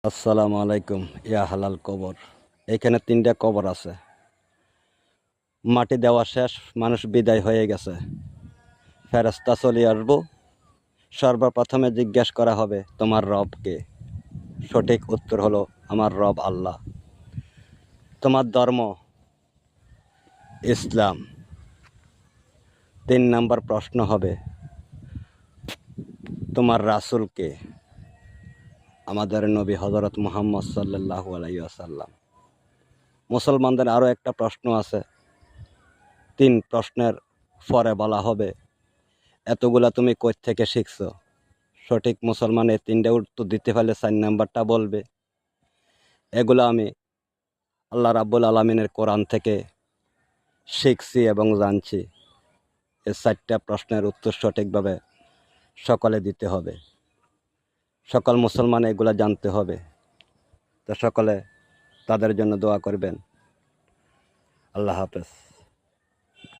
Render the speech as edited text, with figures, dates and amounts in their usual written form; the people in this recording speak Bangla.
আসসালামু আলাইকুম। ইয়া হালাল কবর। এখানে 3টা কবর আছে। মাটি দেওয়া শেষ, মানুষ বিদায় হয়ে গেছে। ফেরেশতা চলে আসবো। সর্বপ্রথমে জিজ্ঞেস করা হবে, তোমার রব কে? সঠিক উত্তর হলো, আমার রব আল্লাহ। তোমার ধর্ম ইসলাম। 3 নাম্বার প্রশ্ন হবে, তোমার রাসূল কে? আমাদের নবী হযরত মুহাম্মদ সাল্লাল্লাহু আলাইহি ওয়াসাল্লাম। মুসলমানদের আরও একটা প্রশ্ন আছে। 3 প্রশ্নের পরে বলা হবে, এতগুলা তুমি কই থেকে শিখছো? সঠিক মুসলমান এই 3টা উত্তর দিতে পারলে 4 নাম্বারটা বলবে, এগুলো আমি আল্লাহ রাব্বুল আলামিনের কোরআন থেকে শিখছি এবং জানছি। এই 4টা প্রশ্নের উত্তর সঠিকভাবে সকলে দিতে হবে। সকল মুসলমান এগুলা জানতে হবে। তো সকলে তাদের জন্য দোয়া করবেন। আল্লাহ হাফেজ।